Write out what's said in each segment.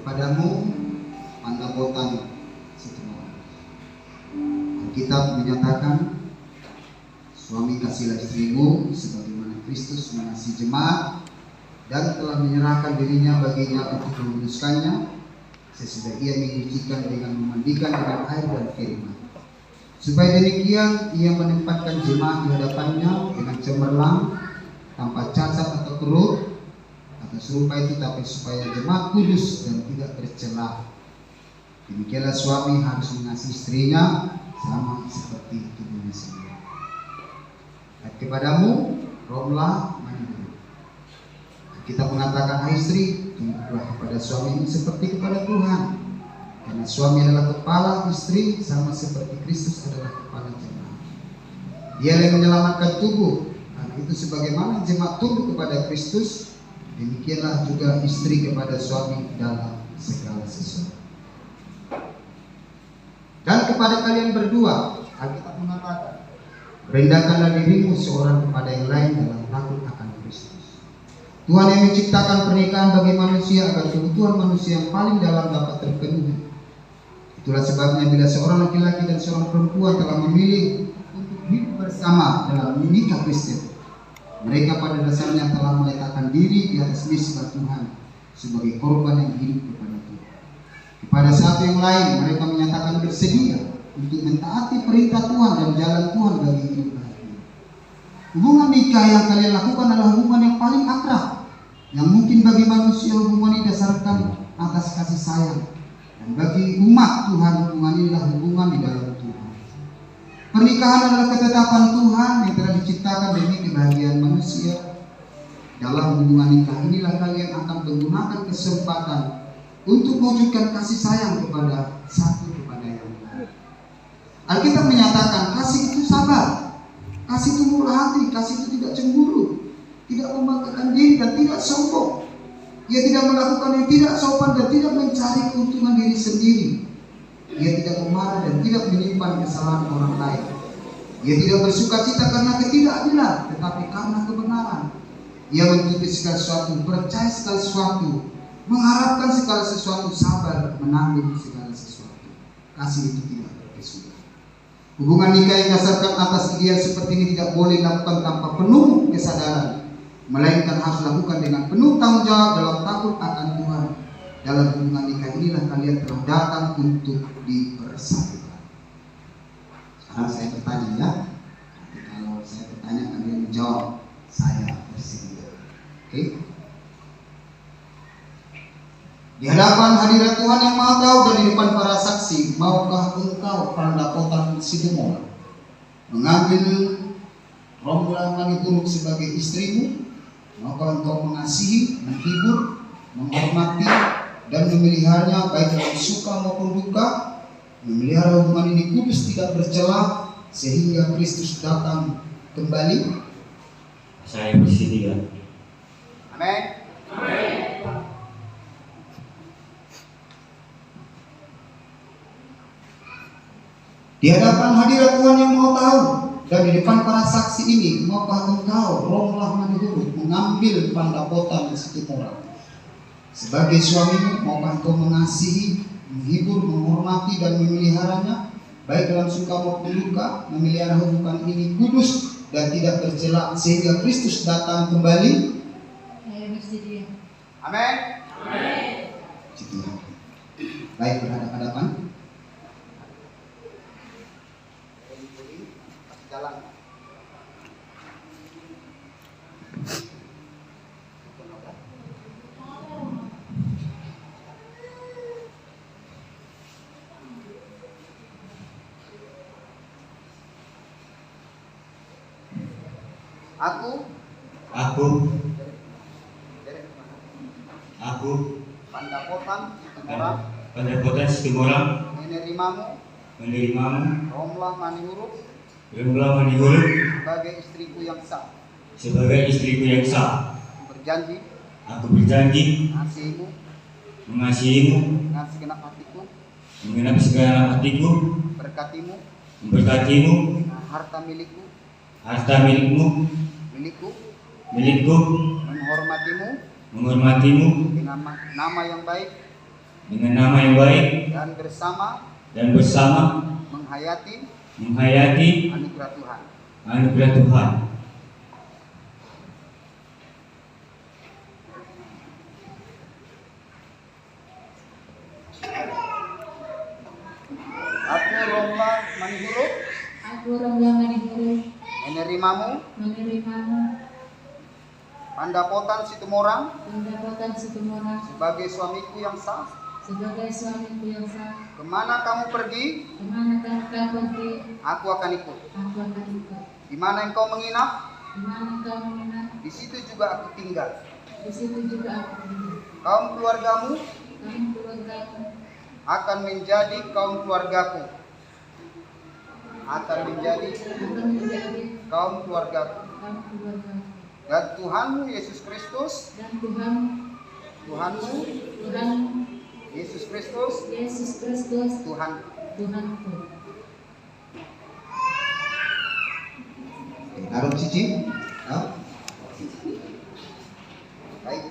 Kepadamu pandapotan setempat. Alkitab menyatakan, suami kasihlah istrimu sebagaimana Kristus mengasihi jemaat dan telah menyerahkan dirinya baginya untuk menguduskannya, sesudah ia menyucikan dengan memandikan dengan air dan firman. Supaya demikian ia menempatkan jemaat di hadapannya dengan cemerlang, tanpa cacat atau kerut atau serupa itu, tapi supaya jemaat kudus dan tidak bercela. Demikianlah suami harus mengasihi istrinya sama seperti tubuhnya sendiri. Dan kepadamu rohlah mandiri. Kita mengatakan, hai istri, tunduklah kepada suamimu seperti kepada Tuhan. Karena suami adalah kepala istri sama seperti Kristus adalah kepala jemaat. Dia yang menyelamatkan tubuh. Karena itu sebagaimana jemaat tunduk kepada Kristus, demikianlah juga istri kepada suami dalam segala sesuatu. Dan kepada kalian berdua, Alkitab mengatakan, rendahkanlah dirimu seorang kepada yang lain dalam takut akan Kristus. Tuhan yang menciptakan pernikahan bagi manusia agar kebutuhan manusia yang paling dalam dapat terpenuhi. Itulah sebabnya bila seorang laki-laki dan seorang perempuan telah memilih untuk hidup bersama dalam menikah Kristen, mereka pada dasarnya telah meletakkan diri di atas misbah Tuhan sebagai korban yang hidup kepada Tuhan. Kepada satu yang lain mereka menyatakan bersedia untuk mentaati perintah Tuhan dan jalan Tuhan bagi hidup bahagia. Hubungan nikah yang kalian lakukan adalah hubungan yang paling akrab yang mungkin bagi manusia. Hubungan ini didasarkan atas kasih sayang, dan bagi umat Tuhan hubungan ini adalah hubungan di dalam Tuhan. Pernikahan adalah ketetapan Tuhan yang telah diciptakan demi kebahagiaan manusia. Dalam hubungan nikah inilah kalian akan menggunakan kesempatan untuk mewujudkan kasih sayang kepada satu kepada yang lain. Alkitab menyatakan kasih itu sabar, kasih itu murah hati, kasih itu tidak cemburu, tidak membanggakan diri dan tidak sombong. Ia tidak melakukan yang tidak sopan dan tidak mencari keuntungan diri sendiri. Ia tidak memarah dan tidak menyimpan kesalahan orang lain. Ia tidak bersuka cita karena ketidakadilan, tetapi karena kebenaran. Ia menutupi segala sesuatu, percaya segala sesuatu, mengharapkan segala sesuatu, sabar menanggung segala sesuatu. Kasih itu tidak berkesudahan. Hubungan nikah yang dasarkan atas ideal seperti ini tidak boleh dilakukan tanpa penuh kesadaran, melainkan harus dilakukan dengan penuh tanggung jawab dalam takut akan Tuhan. Dalam hubungan nikah inilah kalian telah datang untuk dipersatukan. Sekarang saya bertanya ya. Nanti kalau saya bertanya kalian menjawab, saya bersedia. Oke? Di hadapan hadirat Tuhan yang Maha Tahu dan di depan para saksi, maukah engkau pandapotan Sidemora mengambil rombongan langit turuk sebagai istrimu? Maukah engkau mengasihi, menghibur, menghormati dan memeliharanya baik dalam suka maupun duka, memelihara hubungan ini kudus tidak bercela sehingga Kristus datang kembali? Saya bersedia. Amin. Di hadapan hadirat Tuhan yang mau tahu dan di depan para saksi ini, maukah engkau Romlah Manihuruk mengambil pandapotan Sitomoran sebagai suamimu? Maukah engkau mengasihi, menghibur, menghormati dan memeliharanya baik dalam suka maupun duka, memelihara hubungan ini kudus dan tidak tercela sehingga Kristus datang kembali? Saya bersedia. Amin. Baik, berhadapan-hadapan. Jalan. Aku Pandapotan Sitomoran menerimamu Romlah Manihuruk sebagai istriku yang sah. Aku berjanji mengasihimu dengan segenap hatiku, memberkatimu, harta milikmu, milikku, menghormatimu dengan nama yang baik dan bersama menghayati anugerah Tuhan. Aku Romlah Manihuruk menerimamu Pandapotan Sitomoran sebagai suamiku yang sah. Kemana kamu pergi, aku akan ikut. Di mana engkau menginap, di situ juga aku tinggal. Kaum keluargamu akan menjadi kaum keluargaku. Dan Tuhanmu Yesus Kristus, Yesus Kristus, Tuhanku. Naruh cici. Baik,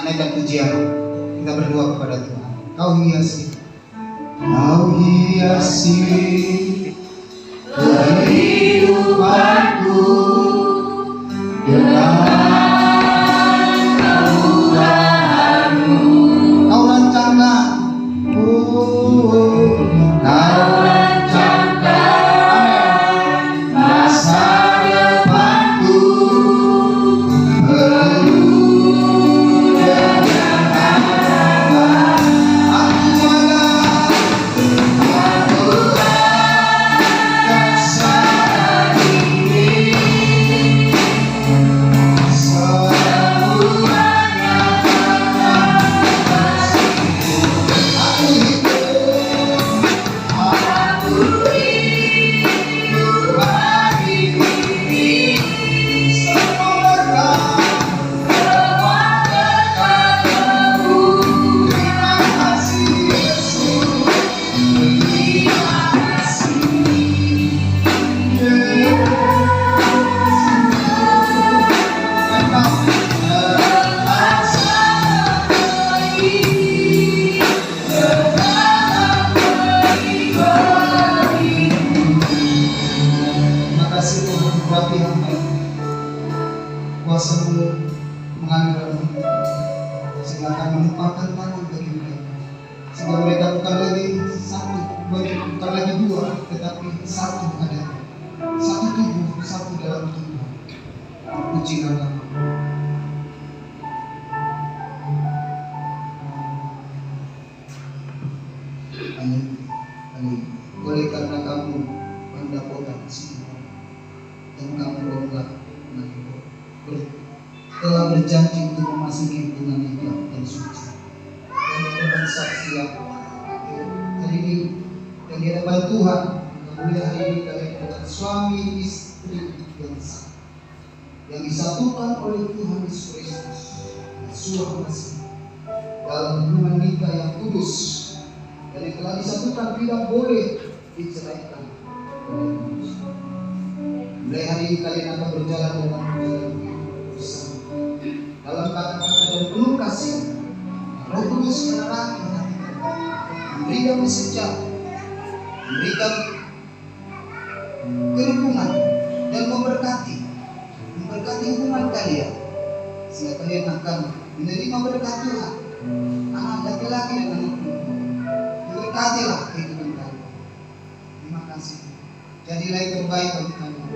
naikkan pujian, kita berdoa kepada Tuhan. Kau hiasi kehidupanku dengan kemurahan-Mu. Kau rancangkan, masa depanku. Kuasa-Mu mengalir dalam hidup, sehingga akan menumpahkan tangan bagi mereka, sehingga mereka bukan lagi satu, bukan lagi dua, tetapi satu ada, satu tubuh, satu dalam tubuh. Puji nama. Amin. Amin. Oleh karena kamu mendapatkan semua dan kamu bangga telah berjanji untuk memasuki hubungan nikah dan suci. Dan di hadapan saksi yang hari ini dan di hadapan Tuhan, mulai hari ini kalian adalah suami istri yang sah, yang disatukan oleh Tuhan Yesus Kristus, Yesus Kristus dalam hubungan nikah yang kudus. Dan yang telah disatukan tidak boleh diceraikan oleh manusia. Mulai hari ini kalian akan berjalan dalam perjalanan bersama, dalam kata-kata dan penuh kasih. Roh Kudus menerangi hati kalian, memberikan sejak, memberikan kerukunan dan memberkati hubungan kalian, sehingga kalian akan menerima berkat Tuhan, anak laki-laki dan anak perempuan. Berkatilah kehidupan kalian. Terima kasih. Jadilah yang terbaik bagi kalian.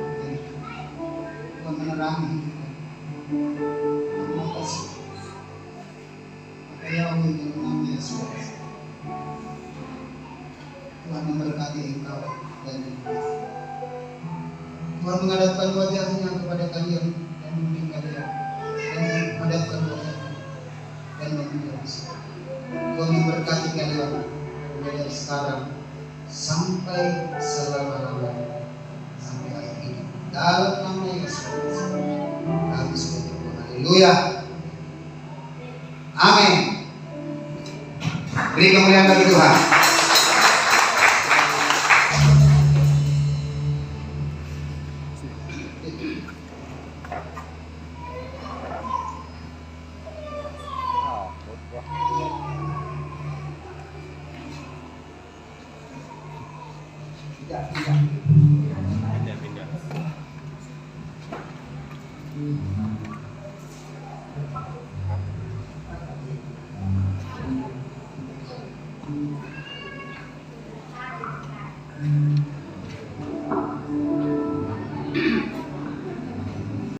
Tuhan menerangi hidup kalian. Terima kasih. Maka ya Allah, dalam nama Yesus, Tuhan memberkati engkau dan Tuhan menghadapkan wajahnya kepada kalian dan membimbing kalian, dan menghadapkan wajahnya dan membimbing kalian. Tuhan memberkati kalian mulai dari sekarang sampai selama-lamanya, sampai akhir hidup. Dalam nama Yesus kami sudah berdoa. Haleluya. Amin. Beri kemuliaan bagi Tuhan. Tidak.